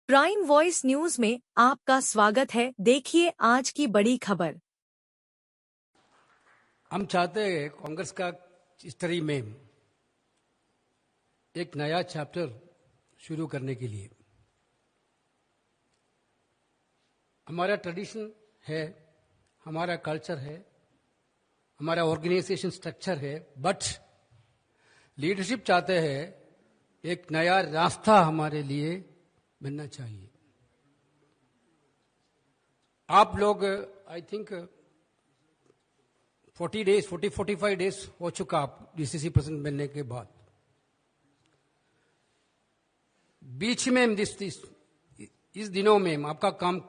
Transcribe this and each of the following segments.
Prime voice news में आपका स्वागत है। देखिए आज की बड़ी खबर। हम चाहते हैं कांग्रेस का हिस्ट्री में एक नया चैप्टर शुरू करने के लिए। हमारा ट्रेडिशन है, हमारा कल्चर है, हमारा ऑर्गेनाइजेशन स्ट्रक्चर है, बट लीडरशिप चाहते हैं एक नया रास्ता हमारे लिए बनना चाहिए। आप लोग आई थिंक 45 डेज हो चुका आप डीसीसी प्रेसिडेंट बनने के बाद। बीच में इस दिनों में आपका काम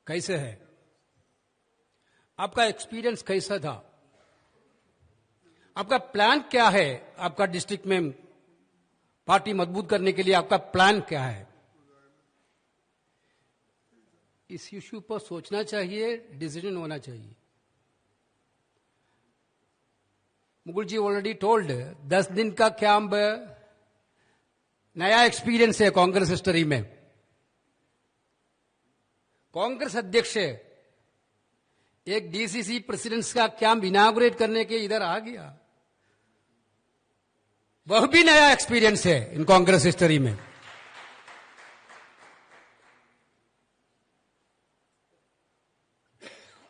कैसे है, आपका एक्सपीरियंस कैसा था, आपका प्लान क्या है, आपका डिस्ट्रिक्ट में पार्टी मजबूत करने के लिए आपका प्लान क्या है, इस इश्यू पर सोचना चाहिए, डिसीजन होना चाहिए। मुकुल जी ऑलरेडी टोल्ड 10 दिन का कैंप नया एक्सपीरियंस है कांग्रेस हिस्ट्री में। कांग्रेस अध्यक्ष एक डीसीसी प्रेसिडेंट्स का कैंप इनागुरेट करने के इधर आ गया, वह भी नया एक्सपीरियंस है इन कांग्रेस हिस्ट्री में।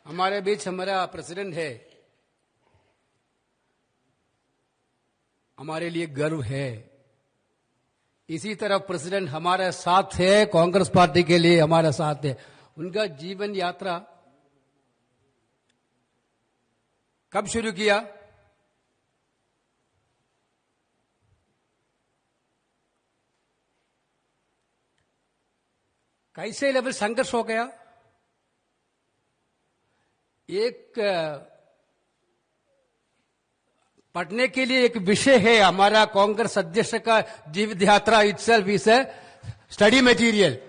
हमारे बीच हमारा प्रेसिडेंट है, हमारे लिए गर्व है। इसी तरह प्रेसिडेंट हमारे साथ है, कांग्रेस पार्टी के लिए हमारे साथ है। उनका जीवन यात्रा कब शुरू किया? कैसे लेवल संघर्ष हो गया? एक पढ़ने के लिए एक विषय है हमारा कांग्रेस अध्यक्ष का जीवित यात्रा itself is a study material.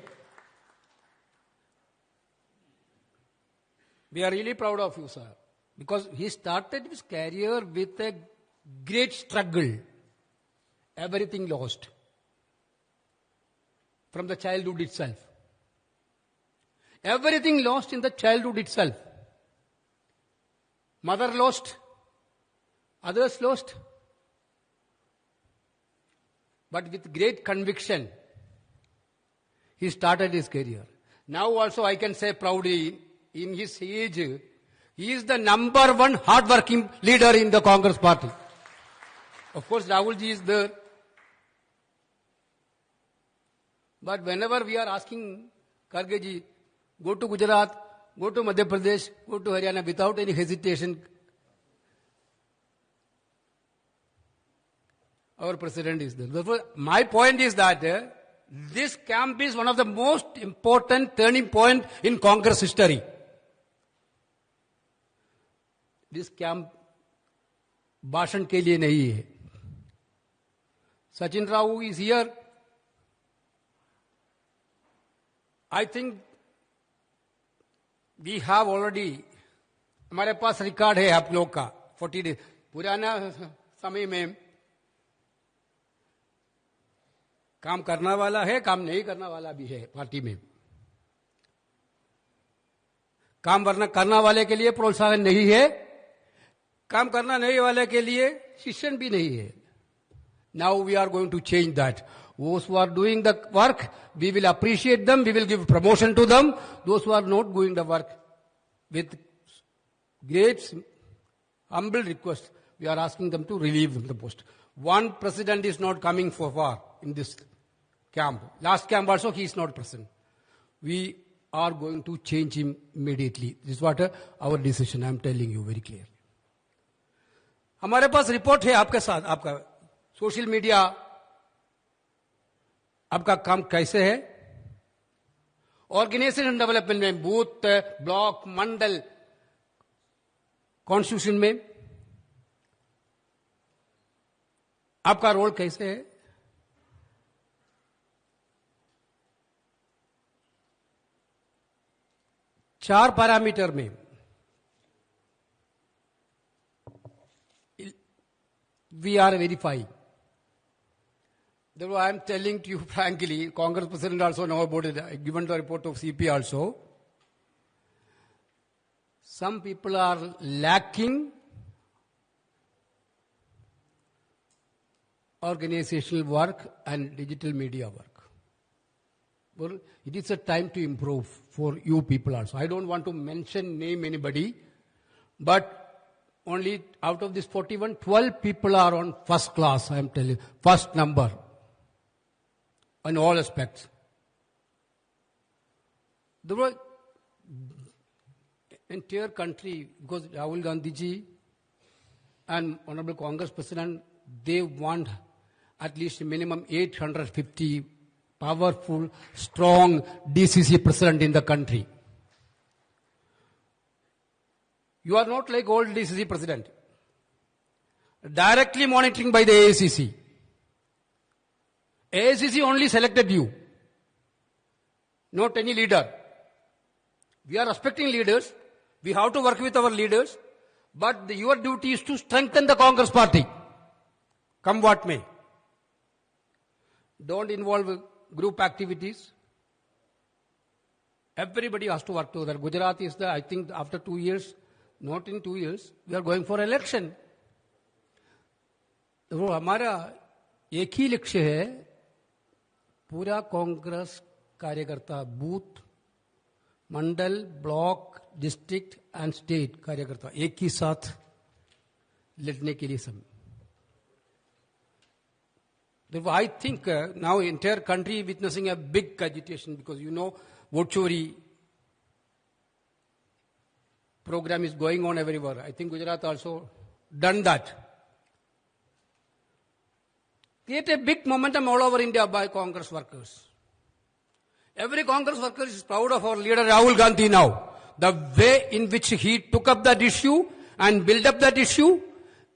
We are really proud of you sir, because he started his career with a great struggle, everything lost from the childhood itself, everything lost in the childhood itself. Mother lost, others lost, but with great conviction he started his career. Now also I can say proudly, in his age he is the number one hard working leader in the Congress party. Of course Rahul ji is there, but whenever we are asking Kharge ji, go to Gujarat, go to Madhya Pradesh, go to Haryana without any hesitation, our president is there. Therefore, my point is that this camp is one of the most important turning point in Congress history. This camp भाषण के लिए नहीं है. Sachin Rao is here. I think we have already, हमारे पास record है आप लोग का 40 डेज। पुराना समय में काम करना वाला है, काम नहीं करना वाला भी है पार्टी में। काम करना वाले के लिए प्रोत्साहन नहीं है, काम करना नहीं वाले के लिए शिक्षण भी नहीं है। Now we are going to change that. Those who are doing the work, we will appreciate them, we will give promotion to them. Those who are not doing the work, with great humble request, we are asking them to relieve them the post. One president is not coming for far in this camp. Last camp also he is not present. We are going to change him immediately. This is what our decision, I am telling you very clearly. हमारे पास report है आपके साथ, आपका social media, आपका काम कैसे है, organization development में, बूथ, ब्लॉक, मंडल, कॉन्स्टिट्यूशन में आपका रोल कैसे है। चार पैरामीटर में we are verifying Therefore, I am telling to you frankly, Congress President also know about it, given the report of CP also. Some people are lacking organizational work and digital media work. Well, it is a time to improve for you people also. I don't want to name anybody, but only out of this 41, 12 people are on first class, I am telling you, first number in all aspects. There were entire country, because Rahul Gandhi ji and Honorable Congress President, they want at least minimum 850 powerful, strong DCC president in the country. You are not like old DCC president. Directly monitoring by the AICC. AICC only selected you. Not any leader. We are respecting leaders. We have to work with our leaders. But your duty is to strengthen the Congress party. Come what may. Don't involve group activities. Everybody has to work together. Gujarat is I think after 2 years, not in 2 years, we are going for election. वो हमारा एक ही लक्ष्य है, पूरा कांग्रेस कार्यकर्ता booth, Mandal, block, district and state कार्यकर्ता एक ही साथ लड़ने के लिए सब. Therefore, I think now entire country witnessing a big agitation because vote chori program is going on everywhere. I think Gujarat also done that. Create a big momentum all over India by Congress workers. Every Congress worker is proud of our leader Rahul Gandhi now. The way in which he took up that issue and built up that issue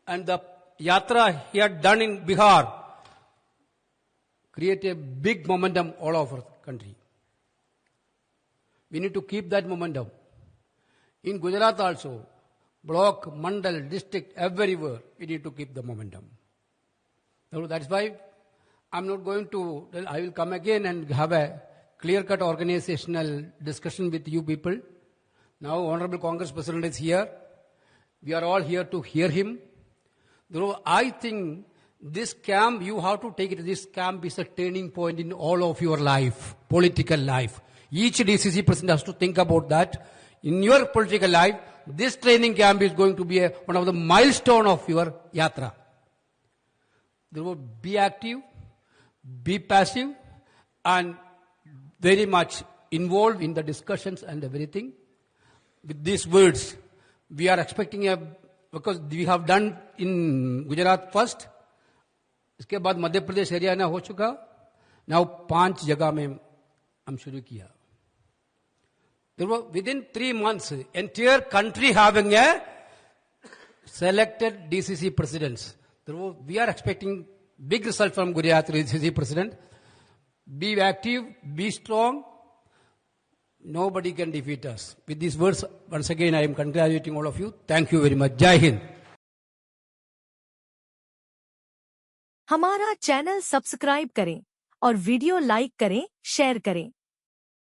and the yatra he had done in Bihar create a big momentum all over the country. We need to keep that momentum. In Gujarat also, block, mandal, district, everywhere, we need to keep the momentum. So that's why I'm not going to, I will come again and have a clear-cut organizational discussion with you people. Now, Honorable Congress President is here. We are all here to hear him. Though I think this camp, you have to take it, this camp is a turning point in all of your life, political life. Each DCC president has to think about that. In your political life, this training camp is going to be one of the milestone of your yatra. Therefore, be active, be passive, and very much involved in the discussions and everything. With these words, we are expecting because we have done in Gujarat first, इसके बाद मध्य प्रदेश हरियाणा हो चुका, now 5 जगह में हम शुरू किया. Within 3 months, entire country having a selected DCC presidents. We are expecting big result from Gujarat DCC president. Be active, be strong. Nobody can defeat us. With these words, once again, I am congratulating all of you. Thank you very much. Jai Hind. हमारा channel subscribe करें और video like करें, share करें.